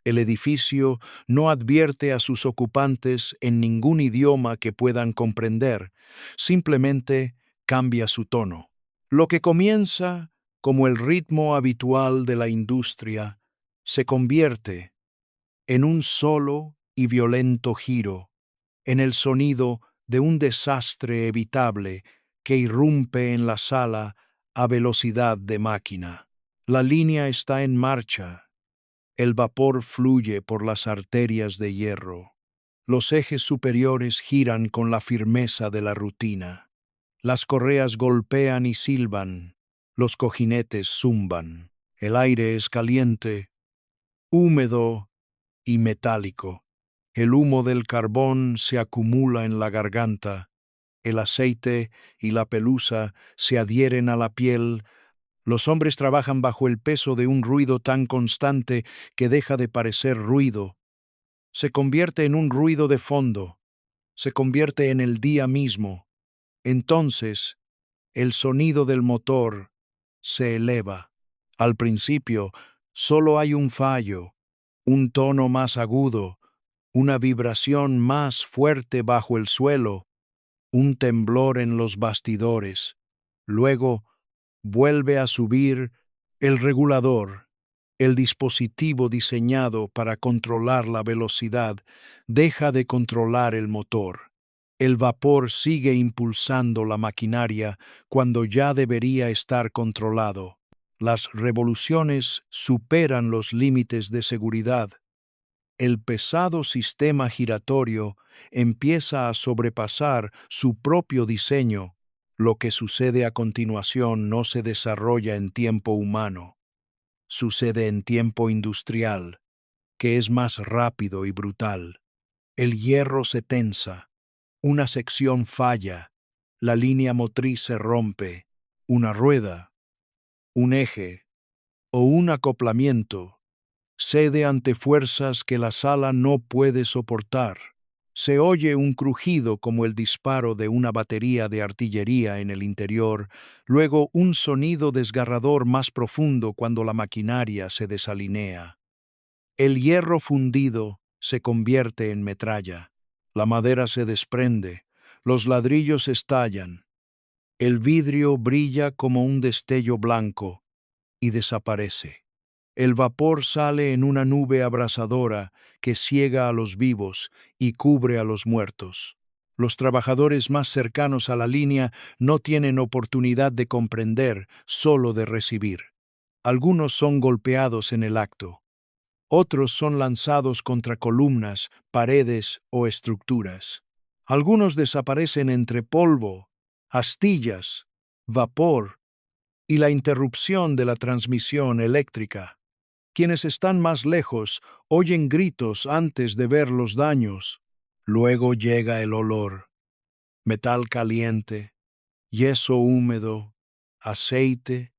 El edificio no advierte a sus ocupantes en ningún idioma que puedan comprender, simplemente cambia su tono. Lo que comienza como el ritmo habitual de la industria se convierte en un solo y violento giro, en el sonido de un desastre evitable que irrumpe en la sala a velocidad de máquina. La línea está en marcha. El vapor fluye por las arterias de hierro. Los ejes superiores giran con la firmeza de la rutina. Las correas golpean y silban. Los cojinetes zumban. El aire es caliente, húmedo y metálico. El humo del carbón se acumula en la garganta. El aceite y la pelusa se adhieren a la piel. Los hombres trabajan bajo el peso de un ruido tan constante que deja de parecer ruido. Se convierte en un ruido de fondo. Se convierte en el día mismo. Entonces, el sonido del motor se eleva. Al principio, solo hay un fallo, un tono más agudo, una vibración más fuerte bajo el suelo, un temblor en los bastidores. Luego, vuelve a subir el regulador, el dispositivo diseñado para controlar la velocidad, deja de controlar el motor. El vapor sigue impulsando la maquinaria cuando ya debería estar controlado. Las revoluciones superan los límites de seguridad. El pesado sistema giratorio empieza a sobrepasar su propio diseño. Lo que sucede a continuación no se desarrolla en tiempo humano, sucede en tiempo industrial, que es más rápido y brutal. El hierro se tensa, una sección falla, la línea motriz se rompe, una rueda, un eje o un acoplamiento cede ante fuerzas que la sala no puede soportar. Se oye un crujido como el disparo de una batería de artillería en el interior, luego un sonido desgarrador más profundo cuando la maquinaria se desalinea. El hierro fundido se convierte en metralla. La madera se desprende, los ladrillos estallan. El vidrio brilla como un destello blanco y desaparece. El vapor sale en una nube abrasadora que ciega a los vivos y cubre a los muertos. Los trabajadores más cercanos a la línea no tienen oportunidad de comprender, solo de recibir. Algunos son golpeados en el acto. Otros son lanzados contra columnas, paredes o estructuras. Algunos desaparecen entre polvo, astillas, vapor y la interrupción de la transmisión eléctrica. Quienes están más lejos oyen gritos antes de ver los daños. Luego llega el olor: metal caliente, yeso húmedo, aceite,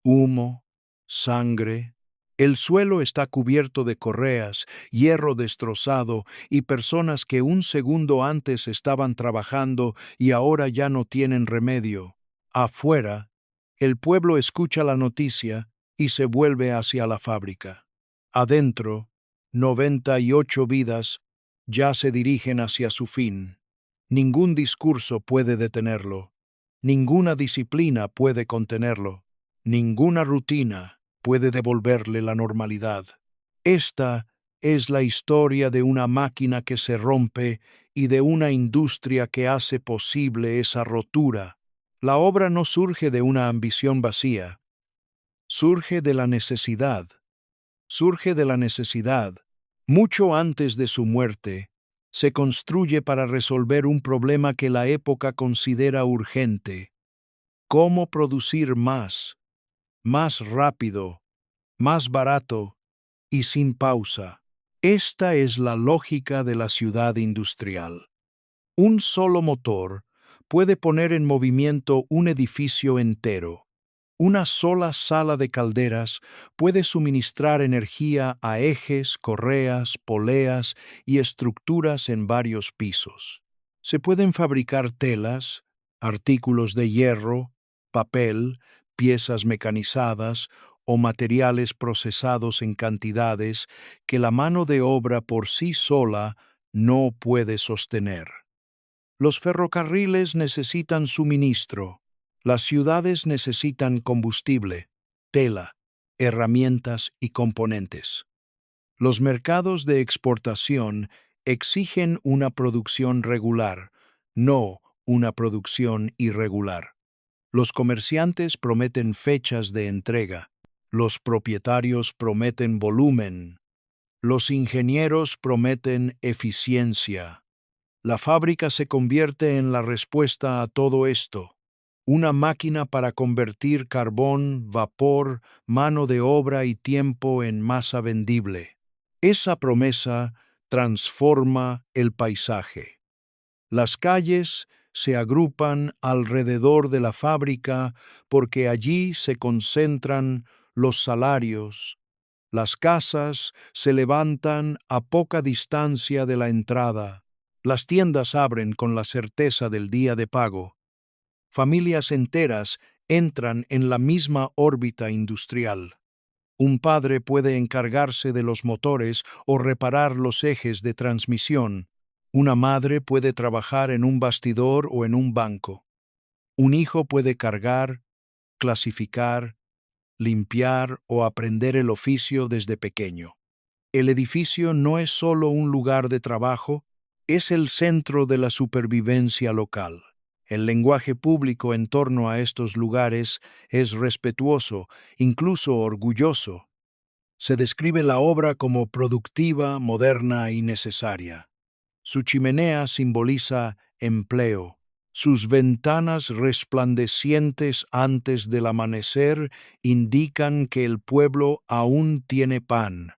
humo, sangre. El suelo está cubierto de correas, hierro destrozado y personas que un segundo antes estaban trabajando y ahora ya no tienen remedio. Afuera, el pueblo escucha la noticia y se vuelve hacia la fábrica. Adentro, 98 vidas ya se dirigen hacia su fin. Ningún discurso puede detenerlo. Ninguna disciplina puede contenerlo. Ninguna rutina puede devolverle la normalidad. Esta es la historia de una máquina que se rompe y de una industria que hace posible esa rotura. La obra no surge de una ambición vacía, surge de la necesidad. Surge de la necesidad. Mucho antes de su muerte, se construye para resolver un problema que la época considera urgente: cómo producir más rápido, más barato y sin pausa. Esta es la lógica de la ciudad industrial. Un solo motor puede poner en movimiento un edificio entero. Una sola sala de calderas puede suministrar energía a ejes, correas, poleas y estructuras en varios pisos. Se pueden fabricar telas, artículos de hierro, papel, piezas mecanizadas o materiales procesados en cantidades que la mano de obra por sí sola no puede sostener. Los ferrocarriles necesitan suministro, las ciudades necesitan combustible, tela, herramientas y componentes. Los mercados de exportación exigen una producción regular, no una producción irregular. Los comerciantes prometen fechas de entrega, los propietarios prometen volumen, los ingenieros prometen eficiencia. La fábrica se convierte en la respuesta a todo esto, una máquina para convertir carbón, vapor, mano de obra y tiempo en masa vendible. Esa promesa transforma el paisaje. Las calles se agrupan alrededor de la fábrica porque allí se concentran los salarios. Las casas se levantan a poca distancia de la entrada. Las tiendas abren con la certeza del día de pago. Familias enteras entran en la misma órbita industrial. Un padre puede encargarse de los motores o reparar los ejes de transmisión. Una madre puede trabajar en un bastidor o en un banco. Un hijo puede cargar, clasificar, limpiar o aprender el oficio desde pequeño. El edificio no es solo un lugar de trabajo, es el centro de la supervivencia local. El lenguaje público en torno a estos lugares es respetuoso, incluso orgulloso. Se describe la obra como productiva, moderna y necesaria. Su chimenea simboliza empleo. Sus ventanas resplandecientes antes del amanecer indican que el pueblo aún tiene pan.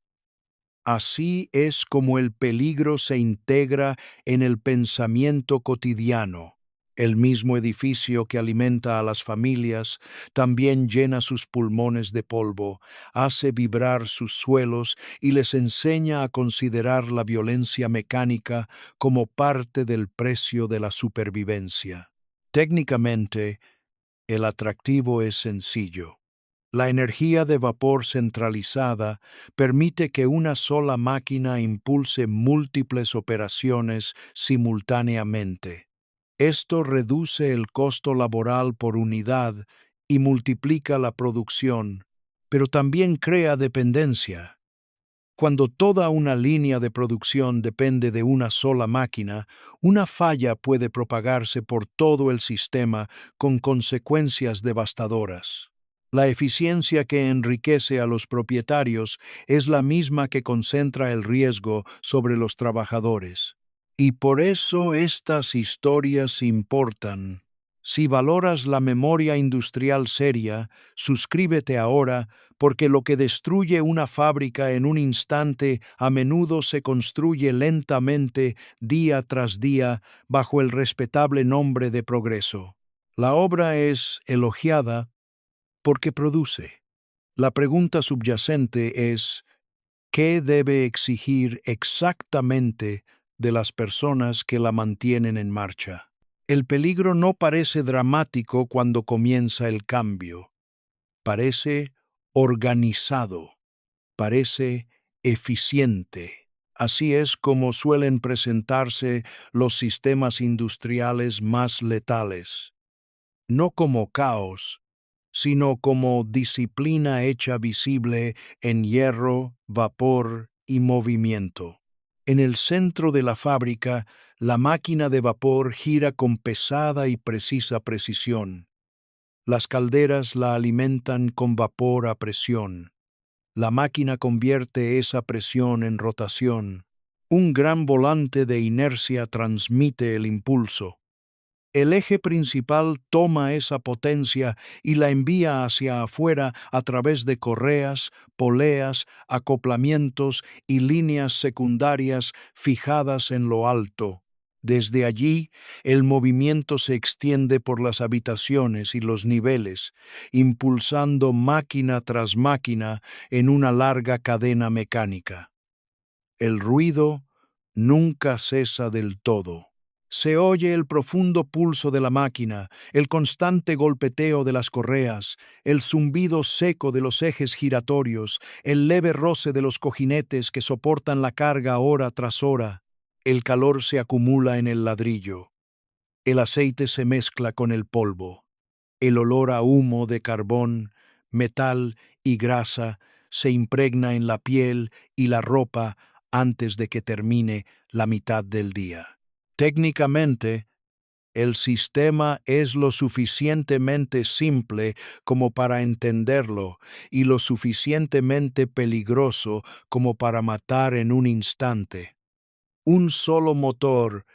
Así es como el peligro se integra en el pensamiento cotidiano. El mismo edificio que alimenta a las familias también llena sus pulmones de polvo, hace vibrar sus suelos y les enseña a considerar la violencia mecánica como parte del precio de la supervivencia. Técnicamente, el atractivo es sencillo. La energía de vapor centralizada permite que una sola máquina impulse múltiples operaciones simultáneamente. Esto reduce el costo laboral por unidad y multiplica la producción, pero también crea dependencia. Cuando toda una línea de producción depende de una sola máquina, una falla puede propagarse por todo el sistema con consecuencias devastadoras. La eficiencia que enriquece a los propietarios es la misma que concentra el riesgo sobre los trabajadores. Y por eso estas historias importan. Si valoras la memoria industrial seria, suscríbete ahora, porque lo que destruye una fábrica en un instante a menudo se construye lentamente, día tras día, bajo el respetable nombre de progreso. La obra es elogiada porque produce. La pregunta subyacente es, ¿qué debe exigir exactamente de las personas que la mantienen en marcha? El peligro no parece dramático cuando comienza el cambio. Parece organizado, parece eficiente. Así es como suelen presentarse los sistemas industriales más letales. No como caos, sino como disciplina hecha visible en hierro, vapor y movimiento. En el centro de la fábrica, la máquina de vapor gira con pesada y precisa precisión. Las calderas la alimentan con vapor a presión. La máquina convierte esa presión en rotación. Un gran volante de inercia transmite el impulso. El eje principal toma esa potencia y la envía hacia afuera a través de correas, poleas, acoplamientos y líneas secundarias fijadas en lo alto. Desde allí, el movimiento se extiende por las habitaciones y los niveles, impulsando máquina tras máquina en una larga cadena mecánica. El ruido nunca cesa del todo. Se oye el profundo pulso de la máquina, el constante golpeteo de las correas, el zumbido seco de los ejes giratorios, el leve roce de los cojinetes que soportan la carga hora tras hora. El calor se acumula en el ladrillo. El aceite se mezcla con el polvo. El olor a humo de carbón, metal y grasa se impregna en la piel y la ropa antes de que termine la mitad del día. Técnicamente, el sistema es lo suficientemente simple como para entenderlo y lo suficientemente peligroso como para matar en un instante. Un solo motor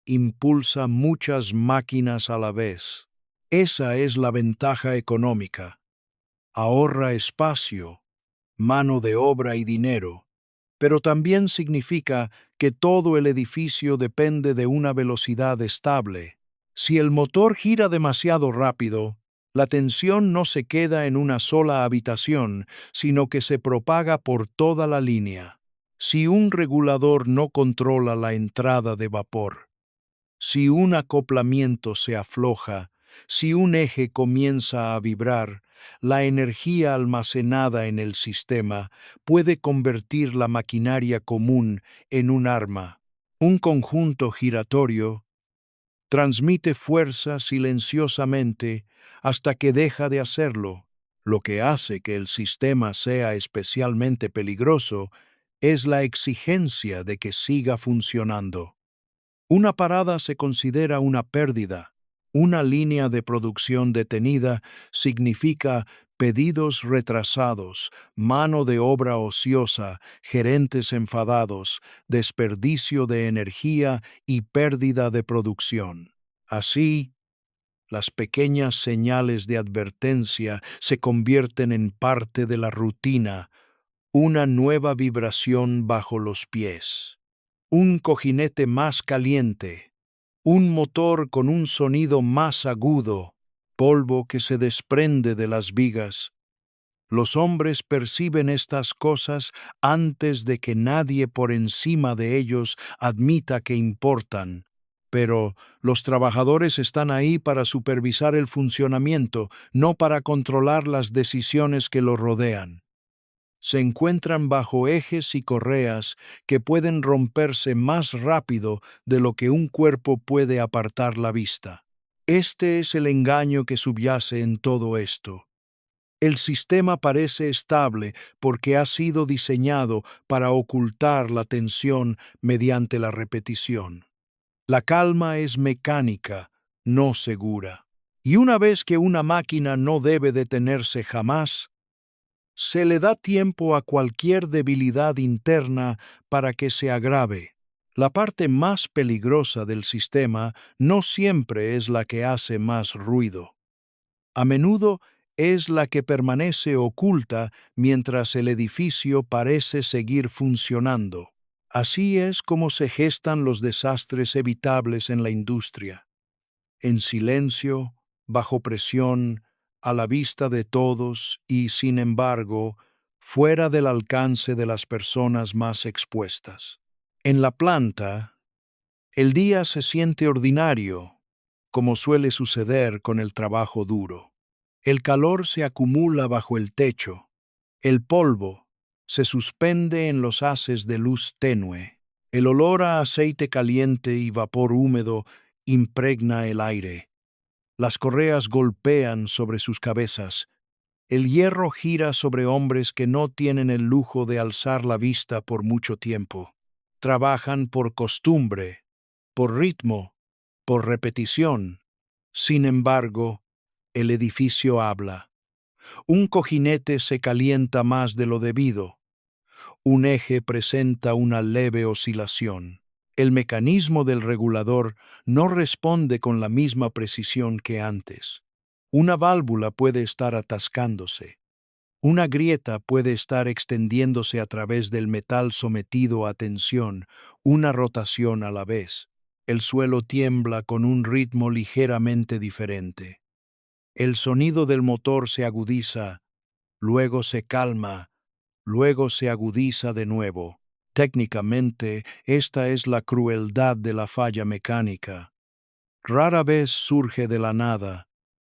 impulsa muchas máquinas a la vez. Esa es la ventaja económica. Ahorra espacio, mano de obra y dinero, pero también significa que todo el edificio depende de una velocidad estable. Si el motor gira demasiado rápido, la tensión no se queda en una sola habitación, sino que se propaga por toda la línea. Si un regulador no controla la entrada de vapor, si un acoplamiento se afloja, si un eje comienza a vibrar, la energía almacenada en el sistema puede convertir la maquinaria común en un arma. Un conjunto giratorio transmite fuerza silenciosamente hasta que deja de hacerlo. Lo que hace que el sistema sea especialmente peligroso es la exigencia de que siga funcionando. Una parada se considera una pérdida. Una línea de producción detenida significa pedidos retrasados, mano de obra ociosa, gerentes enfadados, desperdicio de energía y pérdida de producción. Así, las pequeñas señales de advertencia se convierten en parte de la rutina, una nueva vibración bajo los pies. Un cojinete más caliente, un motor con un sonido más agudo, polvo que se desprende de las vigas. Los hombres perciben estas cosas antes de que nadie por encima de ellos admita que importan. Pero los trabajadores están ahí para supervisar el funcionamiento, no para controlar las decisiones que lo rodean. Se encuentran bajo ejes y correas que pueden romperse más rápido de lo que un cuerpo puede apartar la vista. Este es el engaño que subyace en todo esto. El sistema parece estable porque ha sido diseñado para ocultar la tensión mediante la repetición. La calma es mecánica, no segura. Y una vez que una máquina no debe detenerse jamás, se le da tiempo a cualquier debilidad interna para que se agrave. La parte más peligrosa del sistema no siempre es la que hace más ruido. A menudo es la que permanece oculta mientras el edificio parece seguir funcionando. Así es como se gestan los desastres evitables en la industria. En silencio, bajo presión, a la vista de todos y, sin embargo, fuera del alcance de las personas más expuestas. En la planta, el día se siente ordinario, como suele suceder con el trabajo duro. El calor se acumula bajo el techo. El polvo se suspende en los haces de luz tenue. El olor a aceite caliente y vapor húmedo impregna el aire. Las correas golpean sobre sus cabezas. El hierro gira sobre hombres que no tienen el lujo de alzar la vista por mucho tiempo. Trabajan por costumbre, por ritmo, por repetición. Sin embargo, el edificio habla. Un cojinete se calienta más de lo debido. Un eje presenta una leve oscilación. El mecanismo del regulador no responde con la misma precisión que antes. Una válvula puede estar atascándose. Una grieta puede estar extendiéndose a través del metal sometido a tensión, una rotación a la vez. El suelo tiembla con un ritmo ligeramente diferente. El sonido del motor se agudiza, luego se calma, luego se agudiza de nuevo. Técnicamente, esta es la crueldad de la falla mecánica. Rara vez surge de la nada.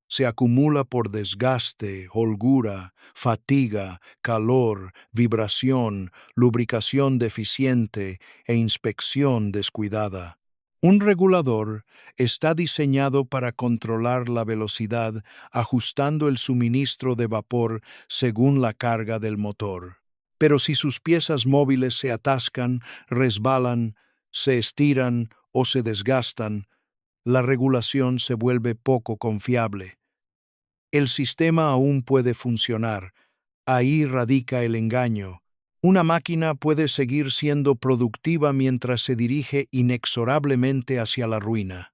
Se acumula por desgaste, holgura, fatiga, calor, vibración, lubricación deficiente e inspección descuidada. Un regulador está diseñado para controlar la velocidad ajustando el suministro de vapor según la carga del motor. Pero si sus piezas móviles se atascan, resbalan, se estiran o se desgastan, la regulación se vuelve poco confiable. El sistema aún puede funcionar. Ahí radica el engaño. Una máquina puede seguir siendo productiva mientras se dirige inexorablemente hacia la ruina.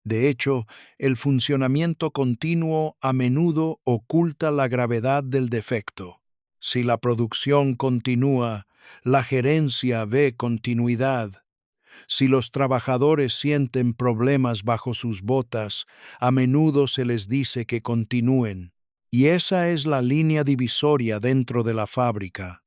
De hecho, el funcionamiento continuo a menudo oculta la gravedad del defecto. Si la producción continúa, la gerencia ve continuidad. Si los trabajadores sienten problemas bajo sus botas, a menudo se les dice que continúen. Y esa es la línea divisoria dentro de la fábrica.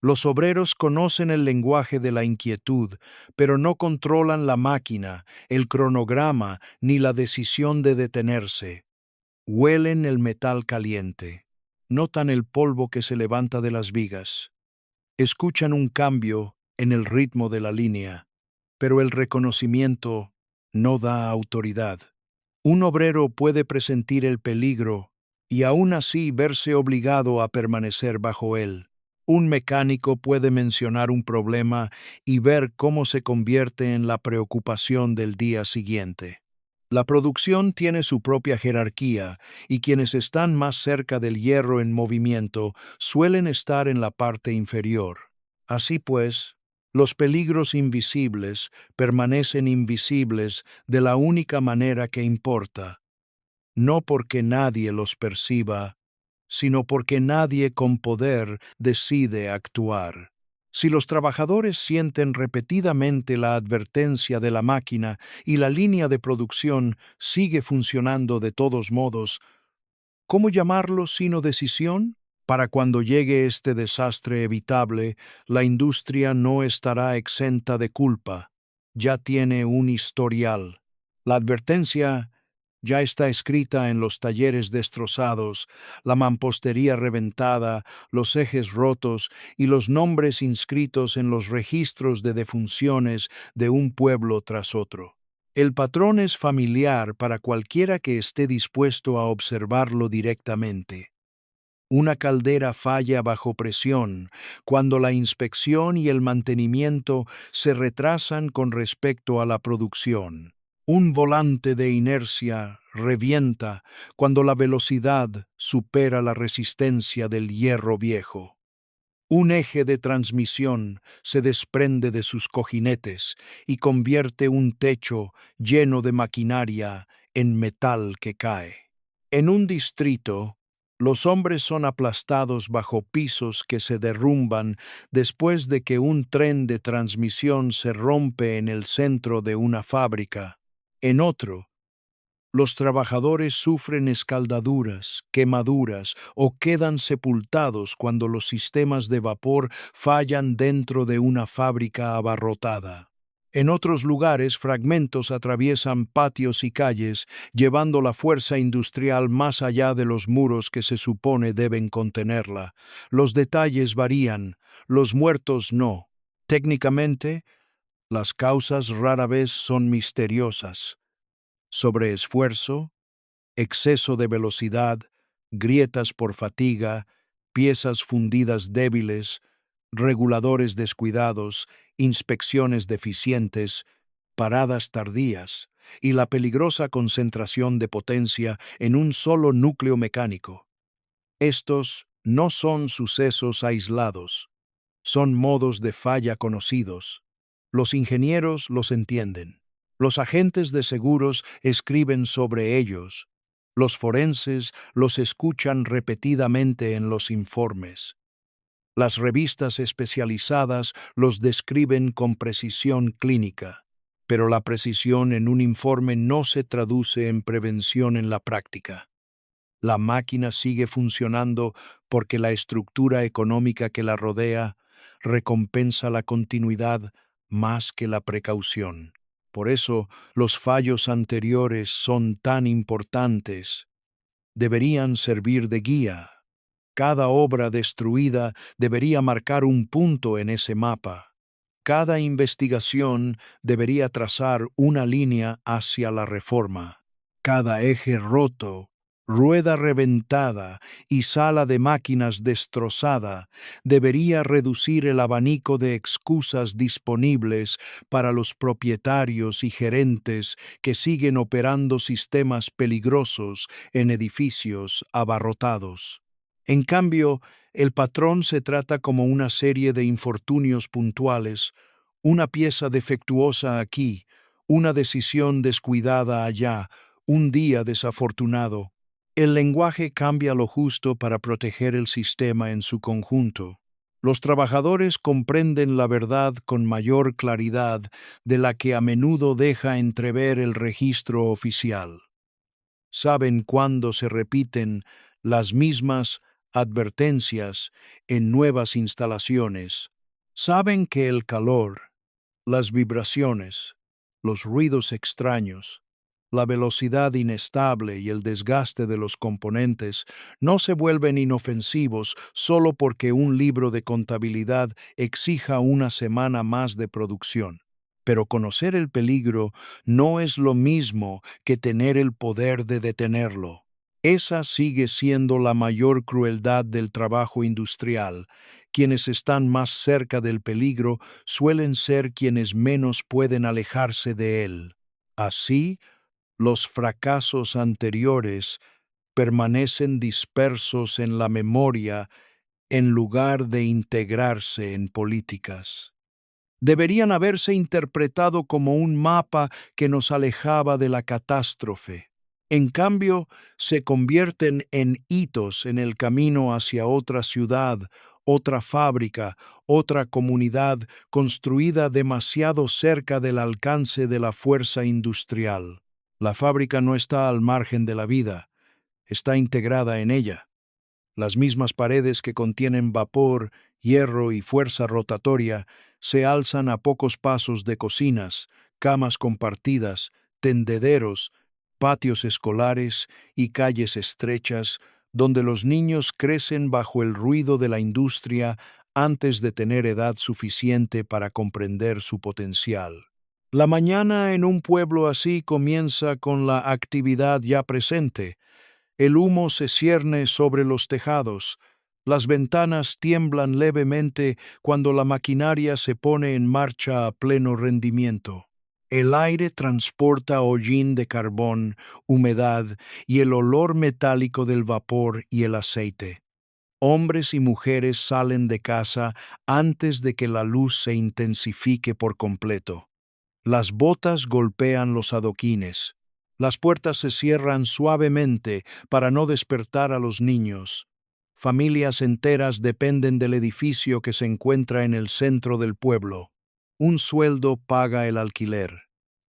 Los obreros conocen el lenguaje de la inquietud, pero no controlan la máquina, el cronograma ni la decisión de detenerse. Huelen el metal caliente. Notan el polvo que se levanta de las vigas. Escuchan un cambio en el ritmo de la línea, pero el reconocimiento no da autoridad. Un obrero puede presentir el peligro y aún así verse obligado a permanecer bajo él. Un mecánico puede mencionar un problema y ver cómo se convierte en la preocupación del día siguiente. La producción tiene su propia jerarquía y quienes están más cerca del hierro en movimiento suelen estar en la parte inferior. Así pues, los peligros invisibles permanecen invisibles de la única manera que importa, no porque nadie los perciba, sino porque nadie con poder decide actuar. Si los trabajadores sienten repetidamente la advertencia de la máquina y la línea de producción sigue funcionando de todos modos, ¿cómo llamarlo sino decisión? Para cuando llegue este desastre evitable, la industria no estará exenta de culpa. Ya tiene un historial. La advertencia ya está escrita en los talleres destrozados, la mampostería reventada, los ejes rotos y los nombres inscritos en los registros de defunciones de un pueblo tras otro. El patrón es familiar para cualquiera que esté dispuesto a observarlo directamente. Una caldera falla bajo presión cuando la inspección y el mantenimiento se retrasan con respecto a la producción. Un volante de inercia revienta cuando la velocidad supera la resistencia del hierro viejo. Un eje de transmisión se desprende de sus cojinetes y convierte un techo lleno de maquinaria en metal que cae. En un distrito, los hombres son aplastados bajo pisos que se derrumban después de que un tren de transmisión se rompe en el centro de una fábrica. En otro, los trabajadores sufren escaldaduras, quemaduras o quedan sepultados cuando los sistemas de vapor fallan dentro de una fábrica abarrotada. En otros lugares, fragmentos atraviesan patios y calles, llevando la fuerza industrial más allá de los muros que se supone deben contenerla. Los detalles varían, los muertos no. Técnicamente, las causas rara vez son misteriosas. Sobreesfuerzo, exceso de velocidad, grietas por fatiga, piezas fundidas débiles, reguladores descuidados, inspecciones deficientes, paradas tardías y la peligrosa concentración de potencia en un solo núcleo mecánico. Estos no son sucesos aislados, son modos de falla conocidos. Los ingenieros los entienden. Los agentes de seguros escriben sobre ellos. Los forenses los escuchan repetidamente en los informes. Las revistas especializadas los describen con precisión clínica, pero la precisión en un informe no se traduce en prevención en la práctica. La máquina sigue funcionando porque la estructura económica que la rodea, recompensa la continuidad más que la precaución. Por eso, los fallos anteriores son tan importantes. Deberían servir de guía. Cada obra destruida debería marcar un punto en ese mapa. Cada investigación debería trazar una línea hacia la reforma. Cada eje roto, rueda reventada y sala de máquinas destrozada debería reducir el abanico de excusas disponibles para los propietarios y gerentes que siguen operando sistemas peligrosos en edificios abarrotados. En cambio, el patrón se trata como una serie de infortunios puntuales, una pieza defectuosa aquí, una decisión descuidada allá, un día desafortunado. El lenguaje cambia lo justo para proteger el sistema en su conjunto. Los trabajadores comprenden la verdad con mayor claridad de la que a menudo deja entrever el registro oficial. Saben cuándo se repiten las mismas advertencias en nuevas instalaciones. Saben que el calor, las vibraciones, los ruidos extraños, la velocidad inestable y el desgaste de los componentes no se vuelven inofensivos solo porque un libro de contabilidad exija una semana más de producción. Pero conocer el peligro no es lo mismo que tener el poder de detenerlo. Esa sigue siendo la mayor crueldad del trabajo industrial. Quienes están más cerca del peligro suelen ser quienes menos pueden alejarse de él. Así, los fracasos anteriores permanecen dispersos en la memoria en lugar de integrarse en políticas. Deberían haberse interpretado como un mapa que nos alejaba de la catástrofe. En cambio, se convierten en hitos en el camino hacia otra ciudad, otra fábrica, otra comunidad construida demasiado cerca del alcance de la fuerza industrial. La fábrica no está al margen de la vida, está integrada en ella. Las mismas paredes que contienen vapor, hierro y fuerza rotatoria se alzan a pocos pasos de cocinas, camas compartidas, tendederos, patios escolares y calles estrechas donde los niños crecen bajo el ruido de la industria antes de tener edad suficiente para comprender su potencial. La mañana en un pueblo así comienza con la actividad ya presente. El humo se cierne sobre los tejados. Las ventanas tiemblan levemente cuando la maquinaria se pone en marcha a pleno rendimiento. El aire transporta hollín de carbón, humedad y el olor metálico del vapor y el aceite. Hombres y mujeres salen de casa antes de que la luz se intensifique por completo. Las botas golpean los adoquines. Las puertas se cierran suavemente para no despertar a los niños. Familias enteras dependen del edificio que se encuentra en el centro del pueblo. Un sueldo paga el alquiler.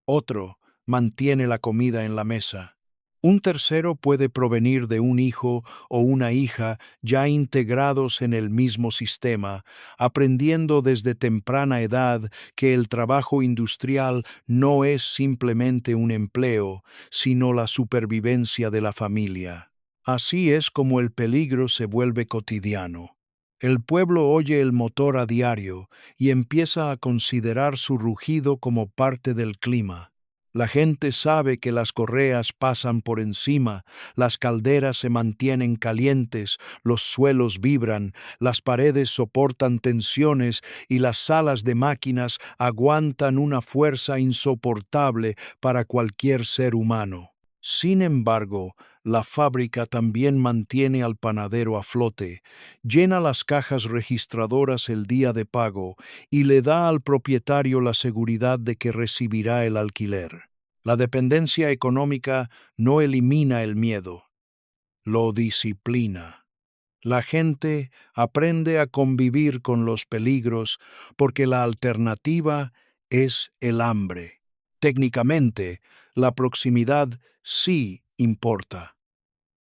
Otro mantiene la comida en la mesa. Un tercero puede provenir de un hijo o una hija ya integrados en el mismo sistema, aprendiendo desde temprana edad que el trabajo industrial no es simplemente un empleo, sino la supervivencia de la familia. Así es como el peligro se vuelve cotidiano. El pueblo oye el motor a diario y empieza a considerar su rugido como parte del clima. La gente sabe que las correas pasan por encima, las calderas se mantienen calientes, los suelos vibran, las paredes soportan tensiones y las salas de máquinas aguantan una fuerza insoportable para cualquier ser humano. Sin embargo, la fábrica también mantiene al panadero a flote, llena las cajas registradoras el día de pago y le da al propietario la seguridad de que recibirá el alquiler. La dependencia económica no elimina el miedo, lo disciplina. La gente aprende a convivir con los peligros porque la alternativa es el hambre. Técnicamente, la proximidad sí importa.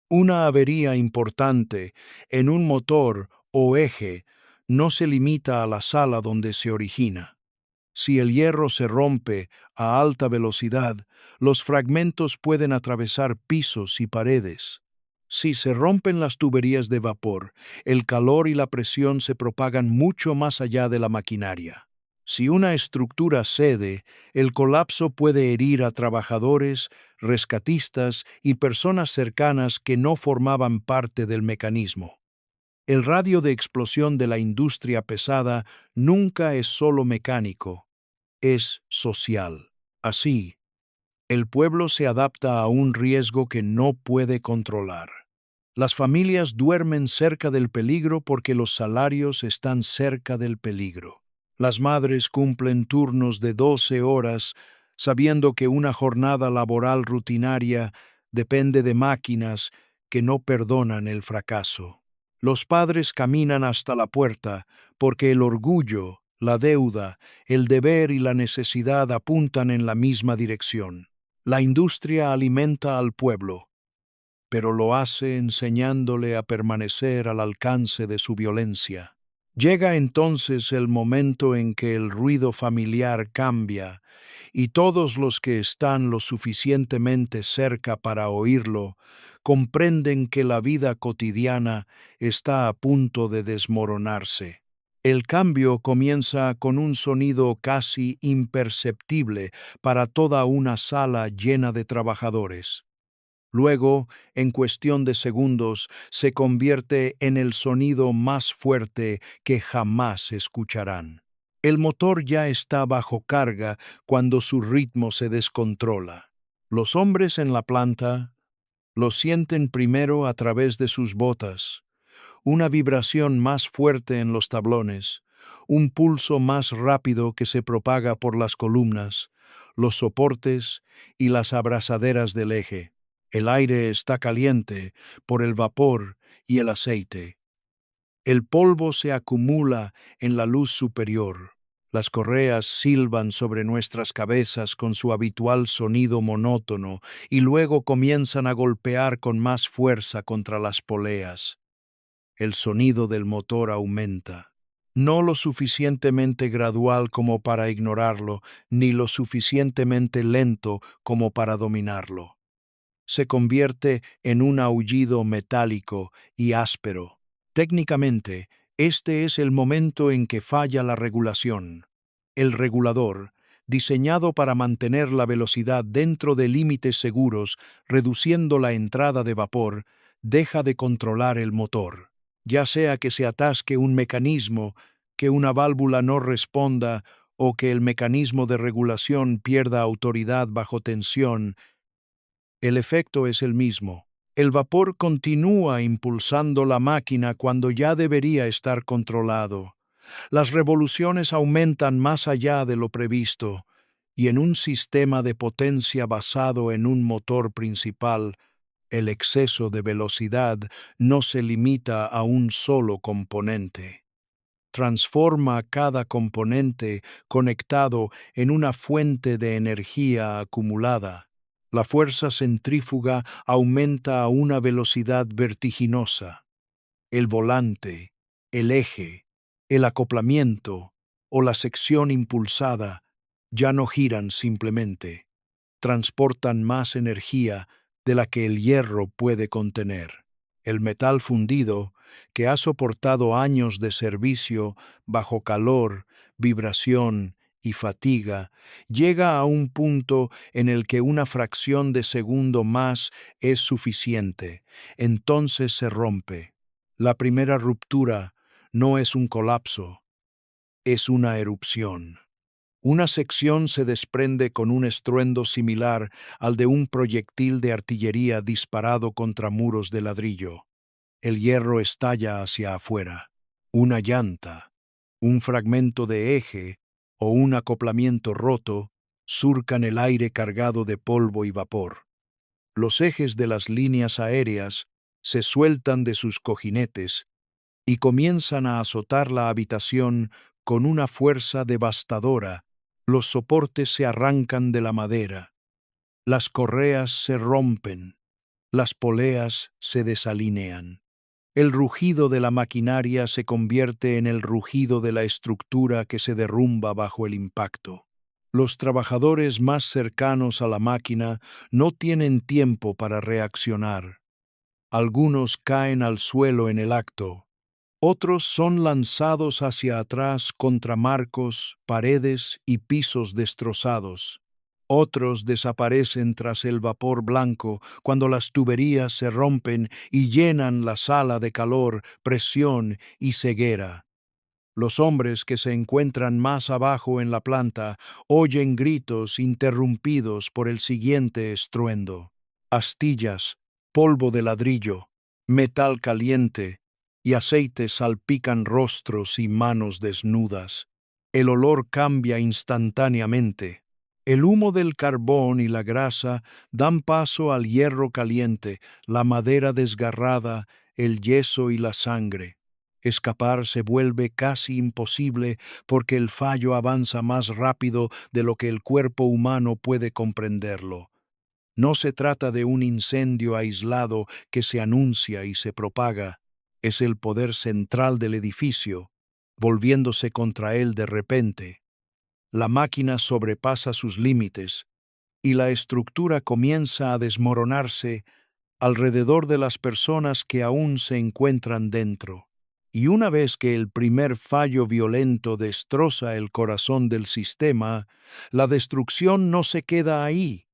Una avería importante en un motor o eje no se limita a la sala donde se origina. Si el hierro se rompe a alta velocidad, los fragmentos pueden atravesar pisos y paredes. Si se rompen las tuberías de vapor, el calor y la presión se propagan mucho más allá de la maquinaria. Si una estructura cede, el colapso puede herir a trabajadores, rescatistas y personas cercanas que no formaban parte del mecanismo. El radio de explosión de la industria pesada nunca es solo mecánico, es social. Así, el pueblo se adapta a un riesgo que no puede controlar. Las familias duermen cerca del peligro porque los salarios están cerca del peligro. Las madres cumplen turnos de 12 horas sabiendo que una jornada laboral rutinaria depende de máquinas que no perdonan el fracaso. Los padres caminan hasta la puerta porque el orgullo, la deuda, el deber y la necesidad apuntan en la misma dirección. La industria alimenta al pueblo, pero lo hace enseñándole a permanecer al alcance de su violencia. Llega entonces el momento en que el ruido familiar cambia y todos los que están lo suficientemente cerca para oírlo comprenden que la vida cotidiana está a punto de desmoronarse. El cambio comienza con un sonido casi imperceptible para toda una sala llena de trabajadores. Luego, en cuestión de segundos, se convierte en el sonido más fuerte que jamás escucharán. El motor ya está bajo carga cuando su ritmo se descontrola. Los hombres en la planta lo sienten primero a través de sus botas, una vibración más fuerte en los tablones, un pulso más rápido que se propaga por las columnas, los soportes y las abrazaderas del eje. El aire está caliente por el vapor y el aceite. El polvo se acumula en la luz superior. Las correas silban sobre nuestras cabezas con su habitual sonido monótono y luego comienzan a golpear con más fuerza contra las poleas. El sonido del motor aumenta. No lo suficientemente gradual como para ignorarlo, ni lo suficientemente lento como para dominarlo. Se convierte en un aullido metálico y áspero. Técnicamente, este es el momento en que falla la regulación. El regulador, diseñado para mantener la velocidad dentro de límites seguros, reduciendo la entrada de vapor, deja de controlar el motor. Ya sea que se atasque un mecanismo, que una válvula no responda o que el mecanismo de regulación pierda autoridad bajo tensión, el efecto es el mismo. El vapor continúa impulsando la máquina cuando ya debería estar controlado. Las revoluciones aumentan más allá de lo previsto, y en un sistema de potencia basado en un motor principal, el exceso de velocidad no se limita a un solo componente. Transforma cada componente conectado en una fuente de energía acumulada. La fuerza centrífuga aumenta a una velocidad vertiginosa. El volante, el eje, el acoplamiento o la sección impulsada ya no giran simplemente, transportan más energía de la que el hierro puede contener. El metal fundido, que ha soportado años de servicio bajo calor, vibración y fatiga, llega a un punto en el que una fracción de segundo más es suficiente. Entonces se rompe. La primera ruptura no es un colapso, es una erupción. Una sección se desprende con un estruendo similar al de un proyectil de artillería disparado contra muros de ladrillo. El hierro estalla hacia afuera. Una llanta, un fragmento de eje o un acoplamiento roto surcan el aire cargado de polvo y vapor. Los ejes de las líneas aéreas se sueltan de sus cojinetes y comienzan a azotar la habitación con una fuerza devastadora. Los soportes se arrancan de la madera, las correas se rompen, las poleas se desalinean. El rugido de la maquinaria se convierte en el rugido de la estructura que se derrumba bajo el impacto. Los trabajadores más cercanos a la máquina no tienen tiempo para reaccionar. Algunos caen al suelo en el acto. Otros son lanzados hacia atrás contra marcos, paredes y pisos destrozados. Otros desaparecen tras el vapor blanco cuando las tuberías se rompen y llenan la sala de calor, presión y ceguera. Los hombres que se encuentran más abajo en la planta oyen gritos interrumpidos por el siguiente estruendo. Astillas, polvo de ladrillo, metal caliente y aceite salpican rostros y manos desnudas. El olor cambia instantáneamente. El humo del carbón y la grasa dan paso al hierro caliente, la madera desgarrada, el yeso y la sangre. Escapar se vuelve casi imposible porque el fallo avanza más rápido de lo que el cuerpo humano puede comprenderlo. No se trata de un incendio aislado que se anuncia y se propaga. Es el poder central del edificio, volviéndose contra él de repente. La máquina sobrepasa sus límites y la estructura comienza a desmoronarse alrededor de las personas que aún se encuentran dentro. Y una vez que el primer fallo violento destroza el corazón del sistema, la destrucción no se queda ahí.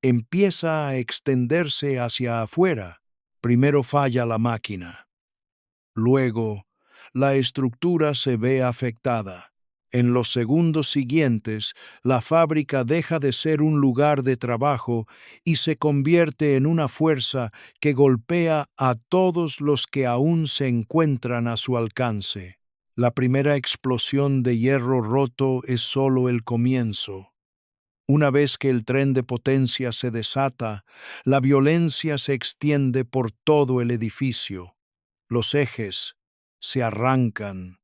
Empieza a extenderse hacia afuera. Primero falla la máquina. Luego, la estructura se ve afectada. En los segundos siguientes, la fábrica deja de ser un lugar de trabajo y se convierte en una fuerza que golpea a todos los que aún se encuentran a su alcance. La primera explosión de hierro roto es solo el comienzo. Una vez que el tren de potencia se desata, la violencia se extiende por todo el edificio. Los ejes se arrancan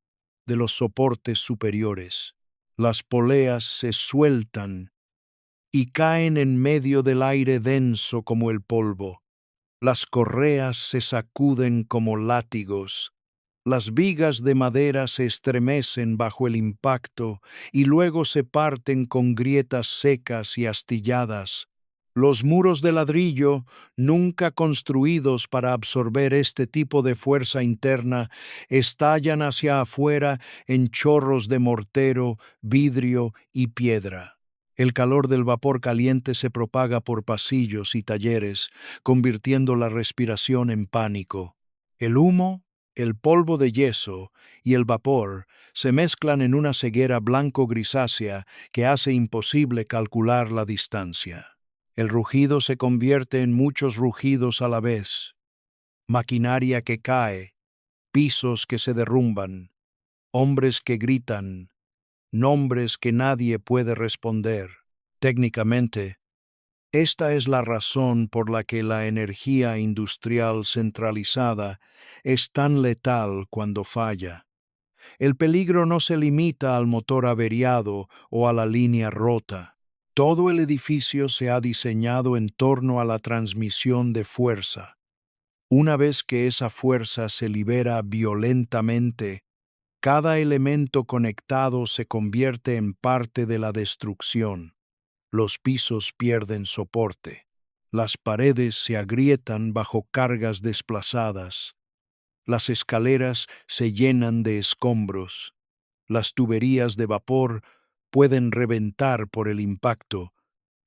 de los soportes superiores. Las poleas se sueltan y caen en medio del aire denso como el polvo. Las correas se sacuden como látigos. Las vigas de madera se estremecen bajo el impacto y luego se parten con grietas secas y astilladas. Los muros de ladrillo, nunca construidos para absorber este tipo de fuerza interna, estallan hacia afuera en chorros de mortero, vidrio y piedra. El calor del vapor caliente se propaga por pasillos y talleres, convirtiendo la respiración en pánico. El humo, el polvo de yeso y el vapor se mezclan en una ceguera blanco-grisácea que hace imposible calcular la distancia. El rugido se convierte en muchos rugidos a la vez. Maquinaria que cae, pisos que se derrumban, hombres que gritan, nombres que nadie puede responder. Técnicamente, esta es la razón por la que la energía industrial centralizada es tan letal cuando falla. El peligro no se limita al motor averiado o a la línea rota. Todo el edificio se ha diseñado en torno a la transmisión de fuerza. Una vez que esa fuerza se libera violentamente, cada elemento conectado se convierte en parte de la destrucción. Los pisos pierden soporte. Las paredes se agrietan bajo cargas desplazadas. Las escaleras se llenan de escombros. Las tuberías de vapor pueden reventar por el impacto,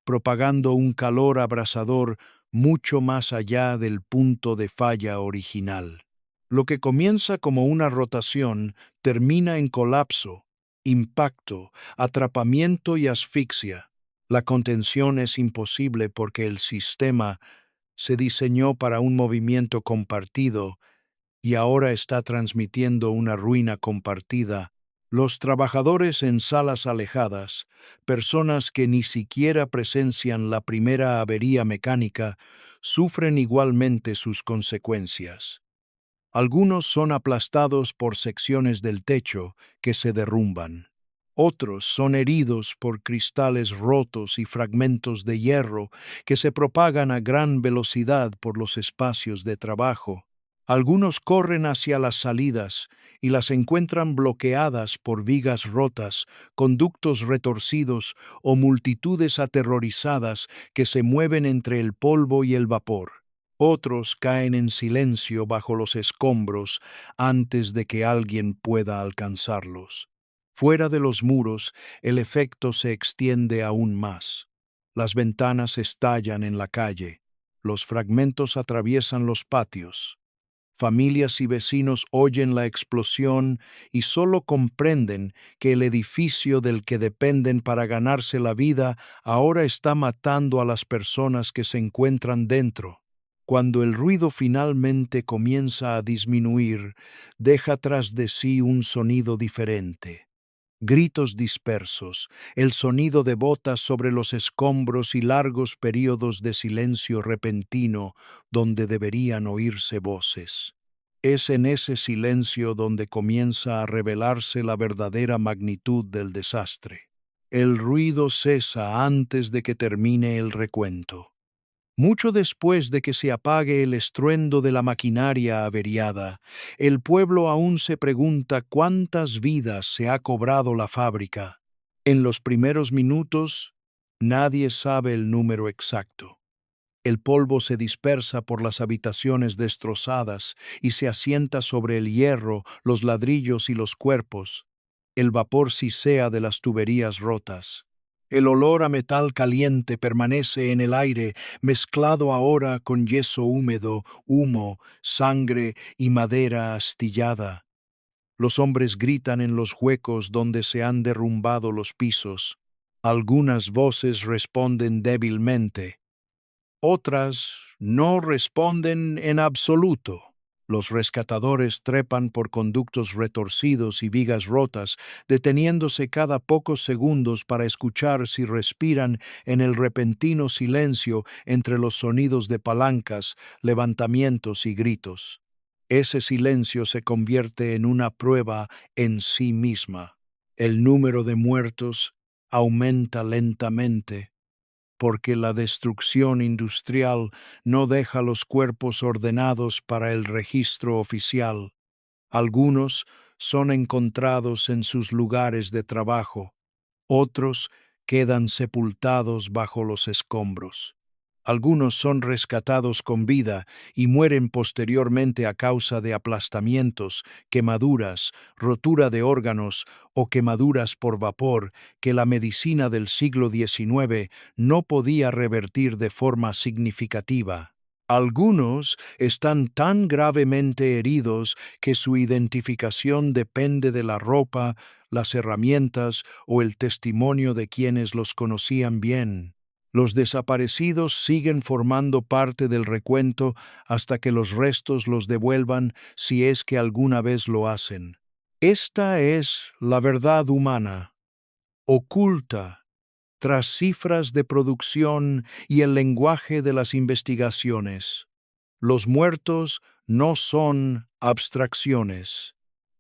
propagando un calor abrasador mucho más allá del punto de falla original. Lo que comienza como una rotación termina en colapso, impacto, atrapamiento y asfixia. La contención es imposible porque el sistema se diseñó para un movimiento compartido y ahora está transmitiendo una ruina compartida. Los trabajadores en salas alejadas, personas que ni siquiera presencian la primera avería mecánica, sufren igualmente sus consecuencias. Algunos son aplastados por secciones del techo que se derrumban. Otros son heridos por cristales rotos y fragmentos de hierro que se propagan a gran velocidad por los espacios de trabajo. Algunos corren hacia las salidas y las encuentran bloqueadas por vigas rotas, conductos retorcidos o multitudes aterrorizadas que se mueven entre el polvo y el vapor. Otros caen en silencio bajo los escombros antes de que alguien pueda alcanzarlos. Fuera de los muros, el efecto se extiende aún más. Las ventanas estallan en la calle, los fragmentos atraviesan los patios. Familias y vecinos oyen la explosión y solo comprenden que el edificio del que dependen para ganarse la vida ahora está matando a las personas que se encuentran dentro. Cuando el ruido finalmente comienza a disminuir, deja tras de sí un sonido diferente. Gritos dispersos, el sonido de botas sobre los escombros y largos períodos de silencio repentino donde deberían oírse voces. Es en ese silencio donde comienza a revelarse la verdadera magnitud del desastre. El ruido cesa antes de que termine el recuento. Mucho después de que se apague el estruendo de la maquinaria averiada, el pueblo aún se pregunta cuántas vidas se ha cobrado la fábrica. En los primeros minutos, nadie sabe el número exacto. El polvo se dispersa por las habitaciones destrozadas y se asienta sobre el hierro, los ladrillos y los cuerpos. El vapor sisea de las tuberías rotas. El olor a metal caliente permanece en el aire, mezclado ahora con yeso húmedo, humo, sangre y madera astillada. Los hombres gritan en los huecos donde se han derrumbado los pisos. Algunas voces responden débilmente. Otras no responden en absoluto. Los rescatadores trepan por conductos retorcidos y vigas rotas, deteniéndose cada pocos segundos para escuchar si respiran en el repentino silencio entre los sonidos de palancas, levantamientos y gritos. Ese silencio se convierte en una prueba en sí misma. El número de muertos aumenta lentamente, porque la destrucción industrial no deja los cuerpos ordenados para el registro oficial. Algunos son encontrados en sus lugares de trabajo, otros quedan sepultados bajo los escombros. Algunos son rescatados con vida y mueren posteriormente a causa de aplastamientos, quemaduras, rotura de órganos o quemaduras por vapor que la medicina del siglo XIX no podía revertir de forma significativa. Algunos están tan gravemente heridos que su identificación depende de la ropa, las herramientas o el testimonio de quienes los conocían bien. Los desaparecidos siguen formando parte del recuento hasta que los restos los devuelvan, si es que alguna vez lo hacen. Esta es la verdad humana, oculta tras cifras de producción y el lenguaje de las investigaciones. Los muertos no son abstracciones.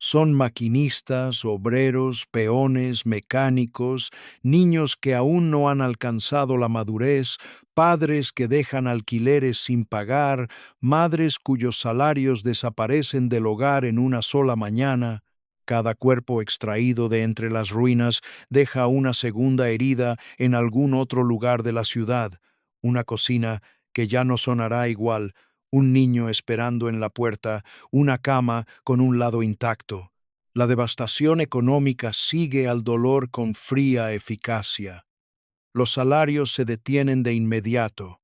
Son maquinistas, obreros, peones, mecánicos, niños que aún no han alcanzado la madurez, padres que dejan alquileres sin pagar, madres cuyos salarios desaparecen del hogar en una sola mañana. Cada cuerpo extraído de entre las ruinas deja una segunda herida en algún otro lugar de la ciudad, una cocina que ya no sonará igual, un niño esperando en la puerta, una cama con un lado intacto. La devastación económica sigue al dolor con fría eficacia. Los salarios se detienen de inmediato.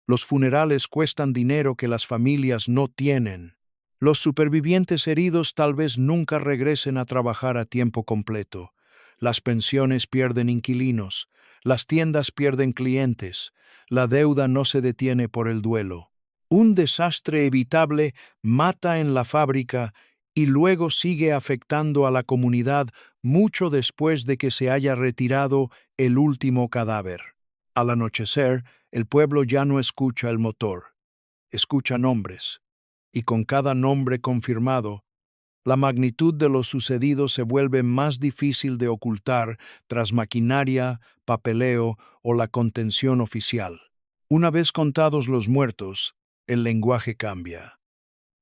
Los funerales cuestan dinero que las familias no tienen. Los supervivientes heridos tal vez nunca regresen a trabajar a tiempo completo. Las pensiones pierden inquilinos. Las tiendas pierden clientes. La deuda no se detiene por el duelo. Un desastre evitable mata en la fábrica y luego sigue afectando a la comunidad mucho después de que se haya retirado el último cadáver. Al anochecer, el pueblo ya no escucha el motor, escucha nombres, y con cada nombre confirmado, la magnitud de lo sucedido se vuelve más difícil de ocultar tras maquinaria, papeleo o la contención oficial. Una vez contados los muertos, el lenguaje cambia.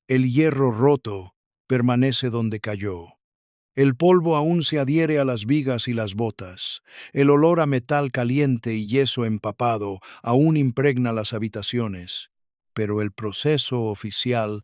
El hierro roto permanece donde cayó. El polvo aún se adhiere a las vigas y las botas. El olor a metal caliente y yeso empapado aún impregna las habitaciones. Pero el proceso oficial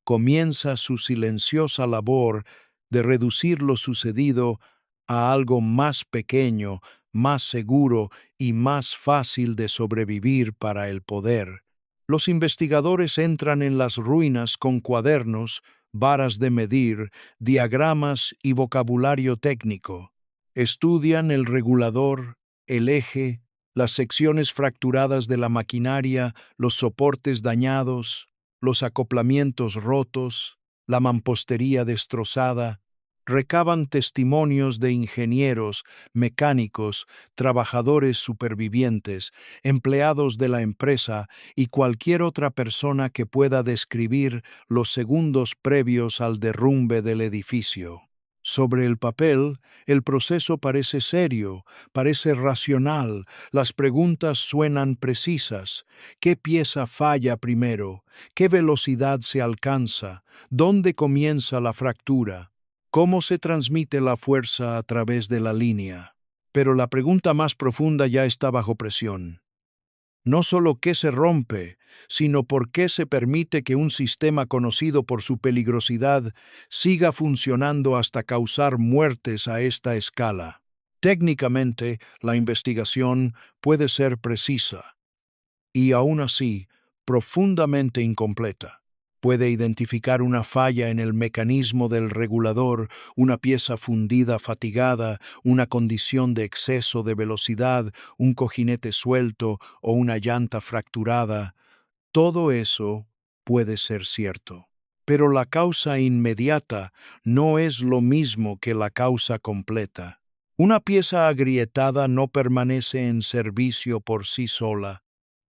comienza su silenciosa labor de reducir lo sucedido a algo más pequeño, más seguro y más fácil de sobrevivir para el poder. Los investigadores entran en las ruinas con cuadernos, varas de medir, diagramas y vocabulario técnico. Estudian el regulador, el eje, las secciones fracturadas de la maquinaria, los soportes dañados, los acoplamientos rotos, la mampostería destrozada. Recaban testimonios de ingenieros, mecánicos, trabajadores supervivientes, empleados de la empresa y cualquier otra persona que pueda describir los segundos previos al derrumbe del edificio. Sobre el papel, el proceso parece serio, parece racional, las preguntas suenan precisas. ¿Qué pieza falla primero? ¿Qué velocidad se alcanza? ¿Dónde comienza la fractura? ¿Cómo se transmite la fuerza a través de la línea? Pero la pregunta más profunda ya está bajo presión. No solo qué se rompe, sino por qué se permite que un sistema conocido por su peligrosidad siga funcionando hasta causar muertes a esta escala. Técnicamente, la investigación puede ser precisa y aún así profundamente incompleta. Puede identificar una falla en el mecanismo del regulador, una pieza fundida fatigada, una condición de exceso de velocidad, un cojinete suelto o una llanta fracturada. Todo eso puede ser cierto. Pero la causa inmediata no es lo mismo que la causa completa. Una pieza agrietada no permanece en servicio por sí sola.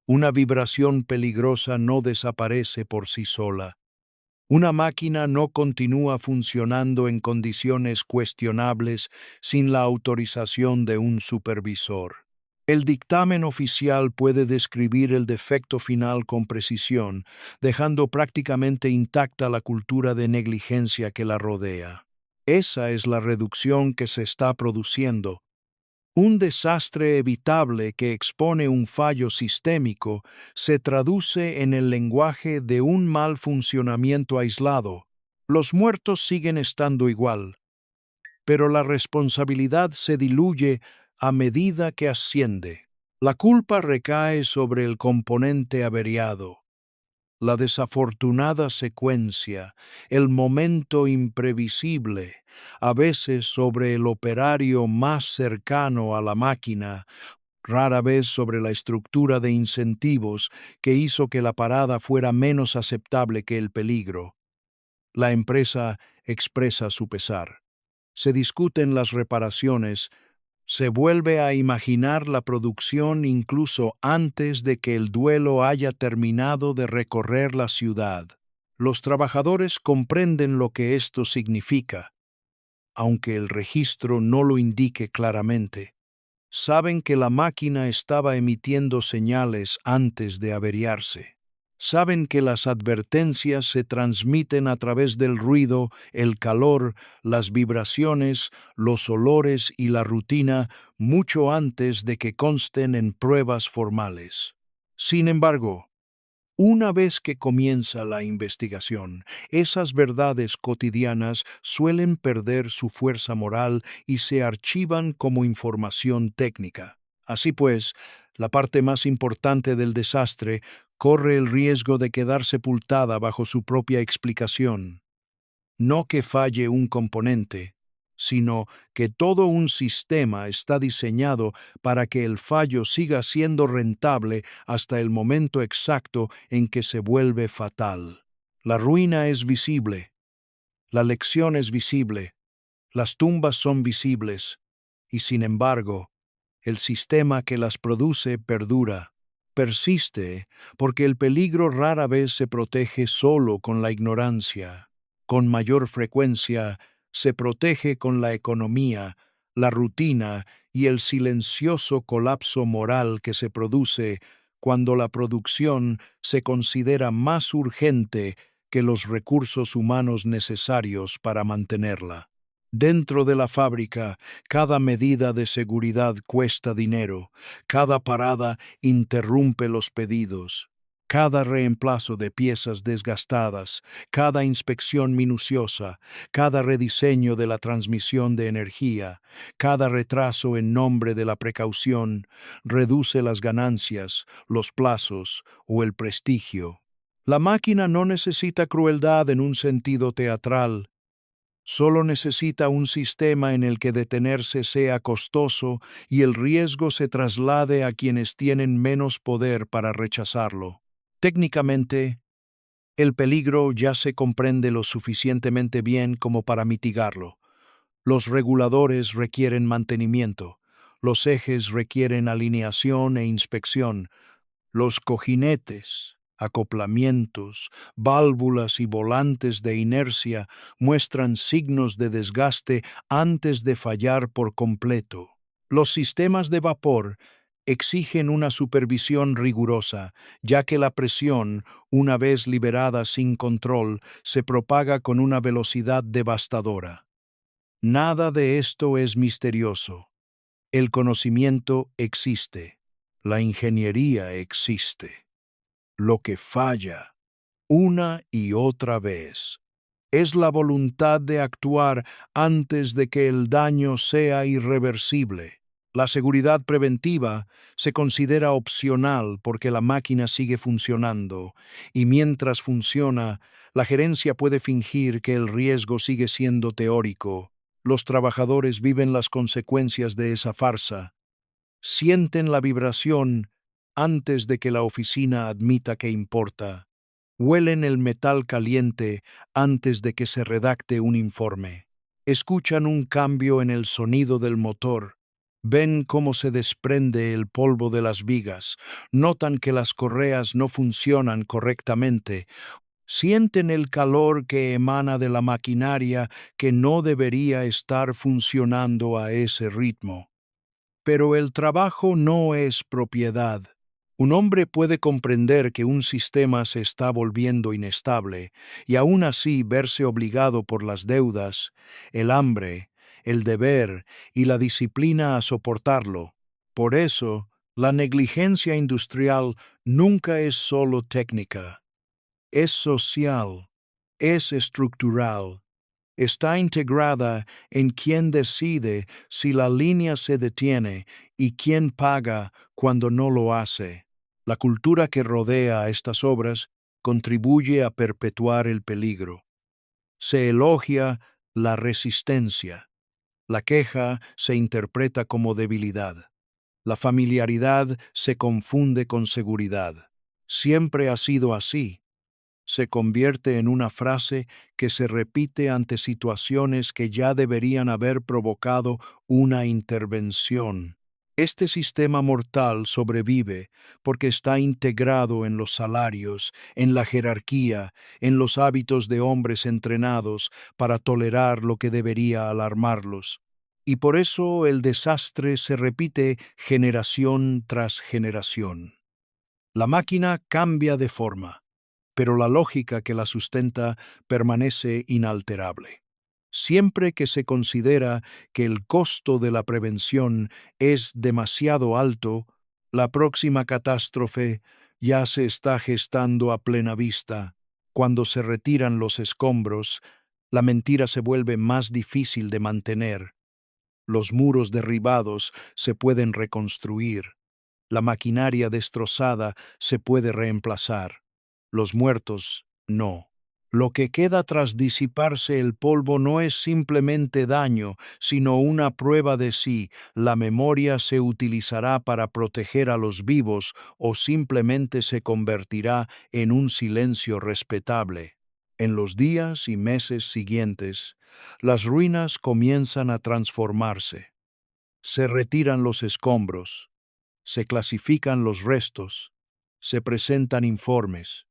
Una vibración peligrosa no desaparece por sí sola. Una máquina no continúa funcionando en condiciones cuestionables sin la autorización de un supervisor. El dictamen oficial puede describir el defecto final con precisión, dejando prácticamente intacta la cultura de negligencia que la rodea. Esa es la reducción que se está produciendo. Un desastre evitable que expone un fallo sistémico se traduce en el lenguaje de un mal funcionamiento aislado. Los muertos siguen estando igual, pero la responsabilidad se diluye a medida que asciende. La culpa recae sobre el componente averiado. La desafortunada secuencia, el momento imprevisible, a veces sobre el operario más cercano a la máquina, rara vez sobre la estructura de incentivos que hizo que la parada fuera menos aceptable que el peligro. La empresa expresa su pesar. Se discuten las reparaciones, se vuelve a imaginar la producción incluso antes de que el duelo haya terminado de recorrer la ciudad. Los trabajadores comprenden lo que esto significa, aunque el registro no lo indique claramente. Saben que la máquina estaba emitiendo señales antes de averiarse. Saben que las advertencias se transmiten a través del ruido, el calor, las vibraciones, los olores y la rutina mucho antes de que consten en pruebas formales. Sin embargo, una vez que comienza la investigación, esas verdades cotidianas suelen perder su fuerza moral y se archivan como información técnica. Así pues, la parte más importante del desastre corre el riesgo de quedar sepultada bajo su propia explicación. No que falle un componente, sino que todo un sistema está diseñado para que el fallo siga siendo rentable hasta el momento exacto en que se vuelve fatal. La ruina es visible, la lección es visible, las tumbas son visibles, y sin embargo, el sistema que las produce perdura. Persiste porque el peligro rara vez se protege solo con la ignorancia. Con mayor frecuencia se protege con la economía, la rutina y el silencioso colapso moral que se produce cuando la producción se considera más urgente que los recursos humanos necesarios para mantenerla. Dentro de la fábrica, cada medida de seguridad cuesta dinero, cada parada interrumpe los pedidos, cada reemplazo de piezas desgastadas, cada inspección minuciosa, cada rediseño de la transmisión de energía, cada retraso en nombre de la precaución, reduce las ganancias, los plazos o el prestigio. La máquina no necesita crueldad en un sentido teatral. Solo necesita un sistema en el que detenerse sea costoso y el riesgo se traslade a quienes tienen menos poder para rechazarlo. Técnicamente, el peligro ya se comprende lo suficientemente bien como para mitigarlo. Los reguladores requieren mantenimiento, los ejes requieren alineación e inspección, los cojinetes, acoplamientos, válvulas y volantes de inercia muestran signos de desgaste antes de fallar por completo. Los sistemas de vapor exigen una supervisión rigurosa, ya que la presión, una vez liberada sin control, se propaga con una velocidad devastadora. Nada de esto es misterioso. El conocimiento existe. La ingeniería existe. Lo que falla, una y otra vez, es la voluntad de actuar antes de que el daño sea irreversible. La seguridad preventiva se considera opcional porque la máquina sigue funcionando, y mientras funciona, la gerencia puede fingir que el riesgo sigue siendo teórico. Los trabajadores viven las consecuencias de esa farsa. Sienten la vibración antes de que la oficina admita que importa. Huelen el metal caliente antes de que se redacte un informe. Escuchan un cambio en el sonido del motor. Ven cómo se desprende el polvo de las vigas. Notan que las correas no funcionan correctamente. Sienten el calor que emana de la maquinaria que no debería estar funcionando a ese ritmo. Pero el trabajo no es propiedad. Un hombre puede comprender que un sistema se está volviendo inestable y aún así verse obligado por las deudas, el hambre, el deber y la disciplina a soportarlo. Por eso, la negligencia industrial nunca es solo técnica, es social, es estructural. Está integrada en quién decide si la línea se detiene y quién paga cuando no lo hace. La cultura que rodea a estas obras contribuye a perpetuar el peligro. Se elogia la resistencia. La queja se interpreta como debilidad. La familiaridad se confunde con seguridad. Siempre ha sido así. Se convierte en una frase que se repite ante situaciones que ya deberían haber provocado una intervención. Este sistema mortal sobrevive porque está integrado en los salarios, en la jerarquía, en los hábitos de hombres entrenados para tolerar lo que debería alarmarlos. Y por eso el desastre se repite generación tras generación. La máquina cambia de forma, pero la lógica que la sustenta permanece inalterable. Siempre que se considera que el costo de la prevención es demasiado alto, la próxima catástrofe ya se está gestando a plena vista. Cuando se retiran los escombros, la mentira se vuelve más difícil de mantener. Los muros derribados se pueden reconstruir. La maquinaria destrozada se puede reemplazar. Los muertos, no. Lo que queda tras disiparse el polvo no es simplemente daño, sino una prueba de si la memoria se utilizará para proteger a los vivos o simplemente se convertirá en un silencio respetable. En los días y meses siguientes, las ruinas comienzan a transformarse. Se retiran los escombros, se clasifican los restos, se presentan informes.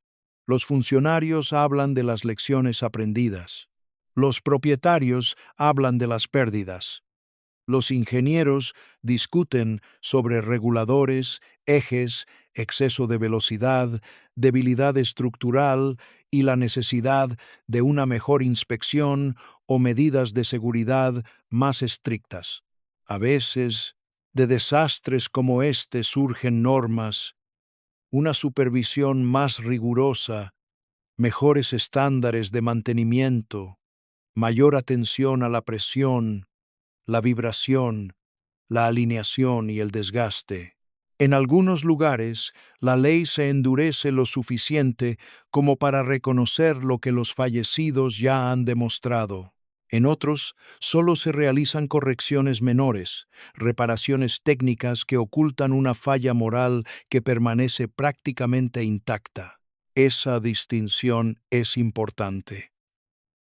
Los funcionarios hablan de las lecciones aprendidas. Los propietarios hablan de las pérdidas. Los ingenieros discuten sobre reguladores, ejes, exceso de velocidad, debilidad estructural y la necesidad de una mejor inspección o medidas de seguridad más estrictas. A veces, de desastres como este surgen normas, una supervisión más rigurosa, mejores estándares de mantenimiento, mayor atención a la presión, la vibración, la alineación y el desgaste. En algunos lugares, la ley se endurece lo suficiente como para reconocer lo que los fallecidos ya han demostrado. En otros, solo se realizan correcciones menores, reparaciones técnicas que ocultan una falla moral que permanece prácticamente intacta. Esa distinción es importante.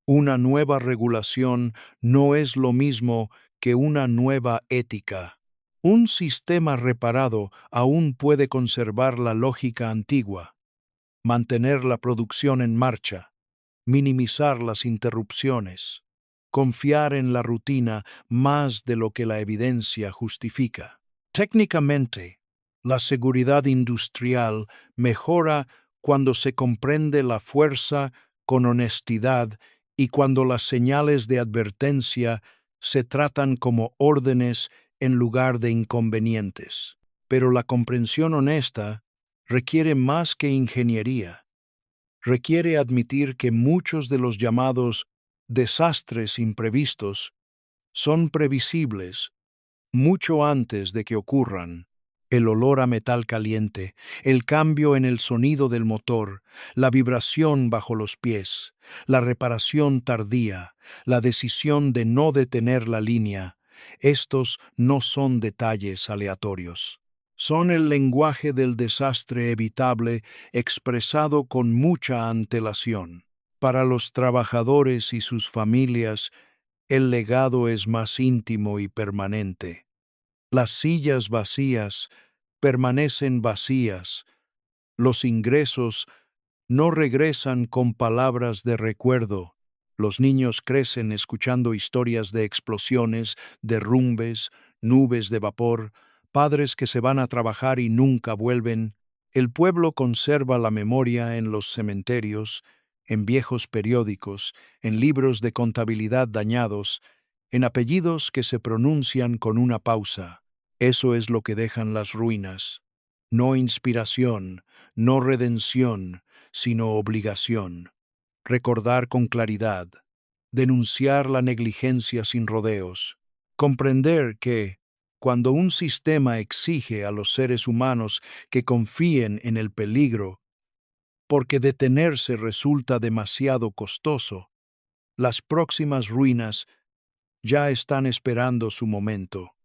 Una nueva regulación no es lo mismo que una nueva ética. Un sistema reparado aún puede conservar la lógica antigua, mantener la producción en marcha, minimizar las interrupciones, confiar en la rutina más de lo que la evidencia justifica. Técnicamente, la seguridad industrial mejora cuando se comprende la fuerza con honestidad y cuando las señales de advertencia se tratan como órdenes en lugar de inconvenientes. Pero la comprensión honesta requiere más que ingeniería. Requiere admitir que muchos de los llamados desastres imprevistos son previsibles mucho antes de que ocurran. El olor a metal caliente, el cambio en el sonido del motor, la vibración bajo los pies, la reparación tardía, la decisión de no detener la línea, estos no son detalles aleatorios. Son el lenguaje del desastre evitable expresado con mucha antelación. Para los trabajadores y sus familias, el legado es más íntimo y permanente. Las sillas vacías permanecen vacías, los ingresos no regresan con palabras de recuerdo. Los niños crecen escuchando historias de explosiones, derrumbes, nubes de vapor, padres que se van a trabajar y nunca vuelven. El pueblo conserva la memoria en los cementerios, en viejos periódicos, en libros de contabilidad dañados, en apellidos que se pronuncian con una pausa. Eso es lo que dejan las ruinas. No inspiración, no redención, sino obligación. Recordar con claridad, denunciar la negligencia sin rodeos, comprender que, cuando un sistema exige a los seres humanos que confíen en el peligro, porque detenerse resulta demasiado costoso, las próximas ruinas ya están esperando su momento.